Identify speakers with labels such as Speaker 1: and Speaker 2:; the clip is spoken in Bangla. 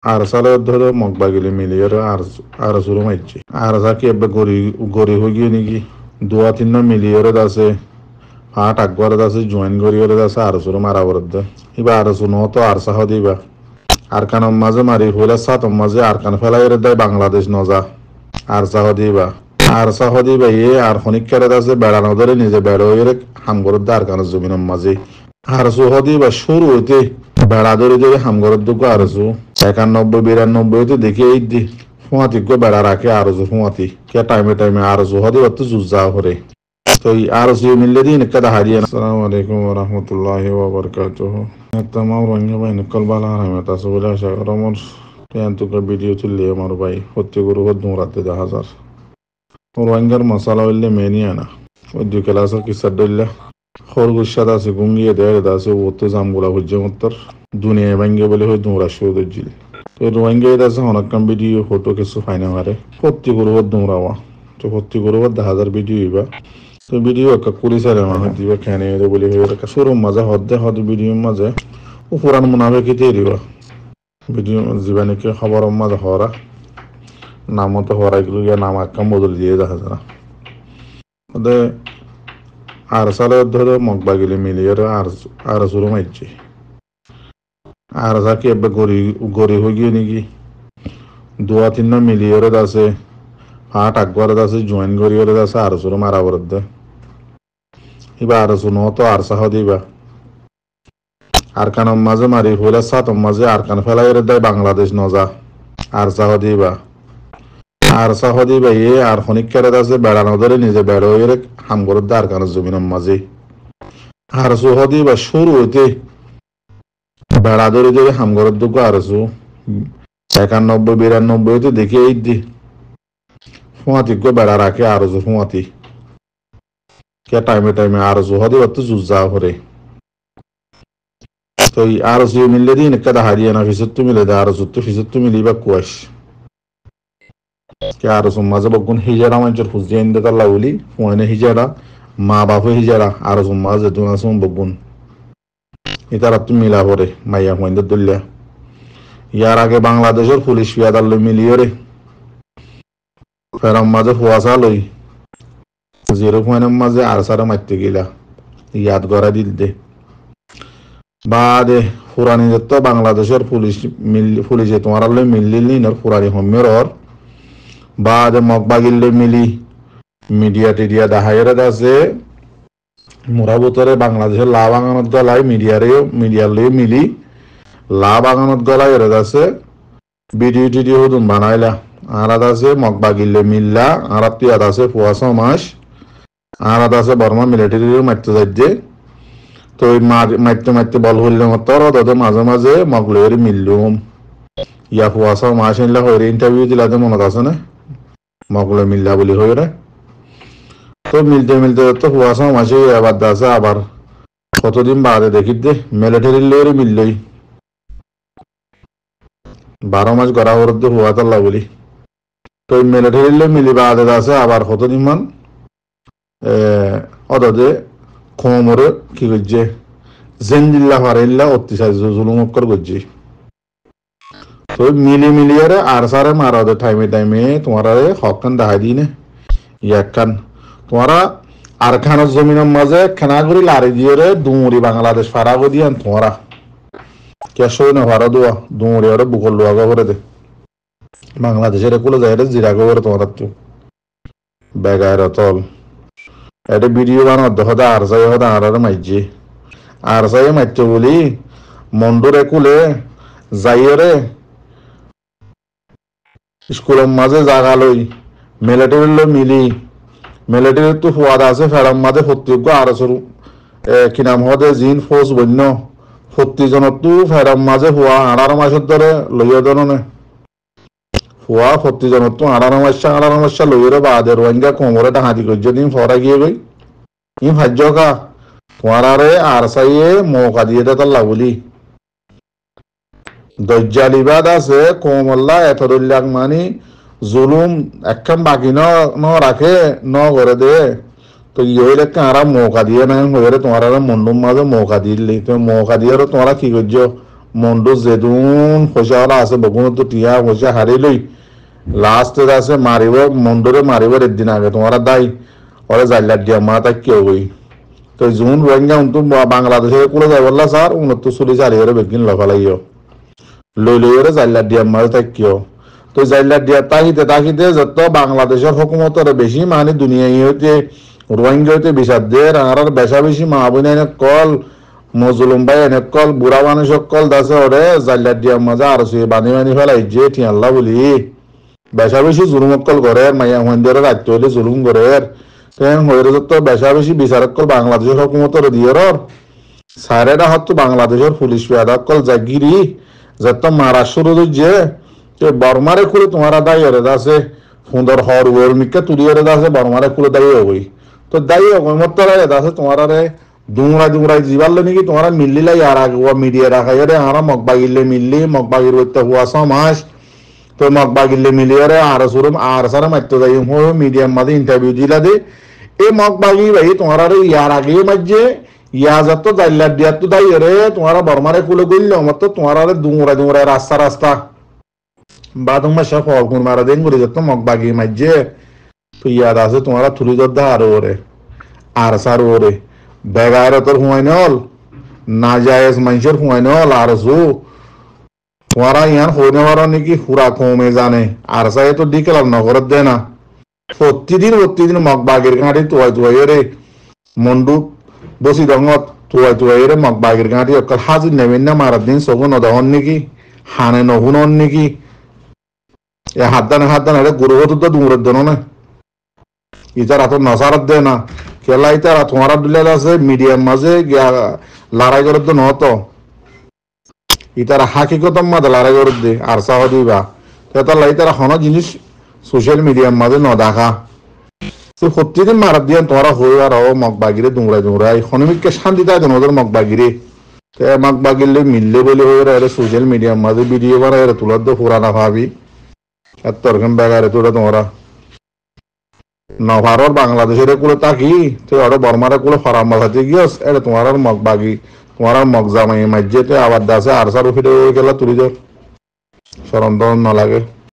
Speaker 1: আর সালে ধরো মগবাগিলি মিলিয়ে আর শুরু মাইছে আর কি এবার গড়ি গড়ি হয়ে গিয়ে নাকি দুয়া তিন মিলিয়রে আছে হাট আকবরে আছে জয়েন গড়িয়রে আছে আর শুরু মারা বরদ্দে এবার আর শুনো তো আর সাহ দিবা আর কানের মাঝে মারি হইলে সাতম মাঝে আর কান ফেলাই দেয় বাংলাদেশ নজা আর সাহ দিবা আর সাহ দিবা আর খনিক কেরে আছে বেড়ানো ধরে নিজে বেড়ো হামগরদ আর কানের জমিনের মাঝে আর সুহ দিবা শুরু হইতে বেড়া ধরে ধরে হামগরদ দুঃখ আর 91 92 দেখি এই দি ফুয়াতি গো বেড়া রাখে আর ফুয়াতি কে টাইমে টাইমে আর হদি তো জুজা করে তো এই আর মিললে দিন একটা হারিয়ে আসসালামু আলাইকুম ওয়া রাহমাতুল্লাহি ওয়া বারাকাতুহু tamam রঙে ভাই নকল বালা রহমত আছে বলে আশা করি আমার তেনতুকে ভিডিও তুললে আমার ভাই হত্যা করে দৌড়াতে 10,000 রঙের মশলা হইলে মেনি আনা ওই দুই ক্লাসের কি সাদ্দুল্লাহ খরগোশ আছে গুঙ্গিয়ে দেয় আছে ও তো জামগুলা হজ্জে মত্তর দুনিয়া ভাঙ্গে বলে হয় দৌড়া শুরু দিল তো রোহিঙ্গা আছে অনেকক্ষণ ভিডিও ফটো কিছু ফাইনা মারে ভর্তি করবো দৌড়াওয়া তো ভর্তি করবো 10,000 ভিডিও হইবা তো ভিডিও একটা 20 মানুষ দিবা খেয়ে বলে হয়ে শুরুর মাঝে হদ ভিডিওর মাঝে ও পুরান মনাবে কেটে দিবা ভিডিও জীবানীকে খবরের মাঝে হরা নামতো হরাইগুলো গিয়ে নাম একটা বদল দিয়ে দেখা যায় ওদের আর সালে ধরো মগবাগিলি মিলিয়ে আর শুরু মাইছে আর কি এবার গড়ি গড়ি হয়ে গিয়ে নাকি দুয়া তিন মিলিয়রে আছে হাট আকবরে আছে জয়েন গড়িয়রে আছে আর শুরু মারা বরদ্দে এবার আর শুনো তো আর সাহ দিবা আর কানের মাঝে মারি হইলে সাতম মাঝে আর কান ফেলাই দেয় বাংলাদেশ নজা আর সাহ দিবা আর সাহ দিবা আর খনিক কেরে আছে বেড়ানো ধরে নিজে বেড়ো হামগরদ আর কানের জমিনের মাঝে আর সুহ দিবা শুরু হইতে বেড়া ধরে ধরে হামগরের দুঃখ আর 91 92 দেখি এই দি ফুয়াতি গো বেড়া রাখে আর ফুয়াতি কে টাইমে টাইমে আর হদি তো জুজা করে তো এই আর মিললে দিন একটা হারিয়ে না ফিসত মিলে দেয় আর তো ফিসত মিলিবা কুয়াশ কে আর মাঝে বগুন হিজারা মানুষের ফুজি এনে তাল্লা বলি ফুয়ানে হিজারা মা বাপে হিজারা আর মাঝে দুনাসুম বগুন ইতারা তুমি মিলা পরে মাইয়া মহিন্দের দলিয়া ইয়ার আগে বাংলাদেশের পুলিশ ফিয়াদার মিলিয়ে রে ফেরাম মাঝে ফুয়াশা লই জিরো পয়েন্টের মাঝে আর সারা মারতে গেলা ইয়াদ গড়া দিল দে বাদে ফুরানি তো বাংলাদেশের পুলিশে তোমার মিললি নর ফুরানি হমের ওর বাদে মগবাগিল্লে মিলি মিডিয়া টিডিয়া দেখাইয়ের আছে মোরা বোতরে বাংলাদেশের লা বাগানত গলায় মিডিয়ার লই মিলি লা বাগানত গলায় এর আছে ভিডিও টিডিও হদুন বানাইলা আর আছে মগবাগিল্লে মিল্লা আর তিয়াদ আছে ফুয়াশা মাস আর আছে বর্মা মিলিটারির মারতে যাইছে তো ওই মারতে বল হইলে তোর তাদের মাঝে মাঝে মগলের মিললুম ইয়া ফুয়াশা মাস এনলা হয়ে ইন্টারভিউ দিলাতে মনত আছে না মগলে মিল্লা বলি হয়ে রে তো মিলতে তো ফুয়াশা মাসে আবার আছে আবার কতদিন বাদে দেখি দে মিলিটারির লয়ের মিললই 12 মাস গড়া হরদ হুয়া তাল্লা বলি তো ওই মিলিটারির লই মিলি বাদে আছে আবার কতদিন মান অদে খমরে কি করছে জেনজিল্লা ফারিল্লা অত্যাচার জুলুমক্কর করছে তো মিলিয়ারে আর সারে মারা দে টাইমে তোমার হকান দেখাই দিই না ইয়াকান তোমারা আর খানের জমিনের মাঝে খানা করি লারি দিয়ে রে দুমুরি বাংলাদেশ ফারাগো দিয়ান তোমারা কেশো না ফারা দোয়া দুমুরি ওরে বুকল লোয়াগো করে দে বাংলাদেশের একুলো যায় রে জিরাগো করে তোমার তো বেগায়ের তল এটা ভিডিও বানার দেখা আর যাই হদা আর মাইজি আর যাই মাইতে বলি মন্ডুর একুলে যাইয়ে রে স্কুলের মাঝে জাগা লই মিলিটারির লো মিলি মিলিটারির তো ফুয়াদ আছে ফেরাম মাঝে প্রত্যেক আর কি নাম হদে জিন ফোর্স বন্য 40 জনের তো ফেরাম মাঝে ফুয়া 18 মাসের ধরে লইয়া জননে ফুয়া 40 জনের তো 18 মাস লইয়ে বাদে রোহিঙ্গা কোমরে ডাহাতি করছে দিন ফরা গিয়ে গই ই ভাজ্য কা তোমারে আর সাইয়ে মৌকা দিয়ে দে তাল্লা বলি দজ্জালিবাদ আছে কোমল্লা এতদুল্লাহ মানি জুলুম একখান বাকি ন রাখে ন করে দে তো ইয়ে কারা মৌকা দিয়ে না হয়ে তোমার মন্ডুম মাঝে মৌকা দিলি তুমি মৌকা দিয়ে তোমরা কি করছো মন্ডু যেদুন পয়সা ওরা আছে বগুন তো টিয়া পয়সা হারিয়ে লই লাস্টে আছে মারিব মন্ডরে মারিব একদিন আগে তোমার দায় ওরা জাইলার দিয়া মা তাই কেউ হই তো জুন রোহিঙ্গা উন্তু বাংলাদেশের কুলে যাই বললা স্যার উন্নত চুরি চারিয়ে বেগিন লফালাইও লই লই ওরা জাইলার দিয়া মার তাই কেউ তো জাইলার দিয়া তাকিতে যত বাংলাদেশের হুকুমতের বেশি মানে দুনিয়ায় হইতে রোহিঙ্গা হইতে বিষাদের আর বেশা বেশি মা বোন কল মজলুম ভাই এনে কল বুড়া মানুষ কল দাসে ওরে জাইলার দিয়া মাজা আর বানি বানি ফেলাই যে ঠিয়াল্লা বলি বেশা বেশি জুলুম কল করে মাইয়া মন্দিরে রাত্য হইলে জুলুম করে হইরে যত বেশা বেশি বিচারক কল বাংলাদেশের হুকুমতের দিয়ে সারেরা হতো বাংলাদেশের পুলিশ পেয়াদা কল জাগিরি যত মারা শুরু যে বর্মারে খুলে তোমার দায়ী হরে দাসে সুন্দর হর ওর মিকা তুলি হরে দাসে বর্মারে খুলে দায়ী হবই তো দায়ী হবই মত দাসে তোমার দুমরাই জীবার নাকি তোমার মিললিলাই আর আগে মিডিয়া রাখা রে আমরা মগবাগিলে মিললি মগবাগির হইতে হুয়া সমাজ তো মগবাগিলে মিলিয়ে আর সুরম আর সারা মাত্র যাই মিডিয়াম মাঝে ইন্টারভিউ দিলা দে এই মগবাগি ভাই তোমার ইয়ার আগে মাঝে ইয়া যত জাইলার দিয়া তো দায়ী রে তোমার বর্মারে খুলে গইল মত তোমার দুমরাই রাস্তা বা তোমার সব ফলগুন মারা দিন করে যত মগবাগি মাঝে তো ইয়াদ আছে তোমার থুরি দরদা আর ওরে আর সার ওরে বেগায়রতর হুঁয়াই নল না জায়েজ মানুষের হুঁয়াই নল আর তোমারা ইয়ান হইনে পারো নাকি হুরা কমে জানে আর সাই তো ডিকেলার নগরত দেয় না প্রতিদিন মগবাগের ঘাঁটি তুয়াই রে মন্ডু বসি দঙত তুয়াই রে মগবাগের ঘাঁটি অকল হাজির নেবেন না মারার দিন সগু নদহন নাকি হানে নহুনন নাকি এ হাত দান আরে গুরুহত তো দুমরের দেন না ইতার হাত নসারত দেয় না খেলা ইতার তোমার দুলাল আছে মিডিয়াম মাঝে লড়াই করত নত ইতার হাকিকত মাঝে লড়াই করত দে আর সাহ দিবা তার লাই তারা হন জিনিস সোশ্যাল মিডিয়ার মাঝে ন দেখা তো প্রতিদিন মারাত দিয়ে তোমরা হয়ে আর মগবাগিরে দুমরাই হনমিককে শান্তি তাই দেন ওদের মগবাগিরে মগবাগিরলে মিললে বলে হয়ে সোশ্যাল মিডিয়ার মাঝে ভিডিও বানায় তুলার তো পুরানা ভাবি আর তরকান বেগারে তোরা তোমরা নভারর বাংলাদেশের কুলে তাকি তো ওরা বর্মারে কুলে ফরাম বাসাতে গিয়েস এটা তোমার মগবাগি তোমার মগজামাই মাঝেতে আবার দাসে আর সার ফিরে গেলা তুলি যাও সরম ন লাগে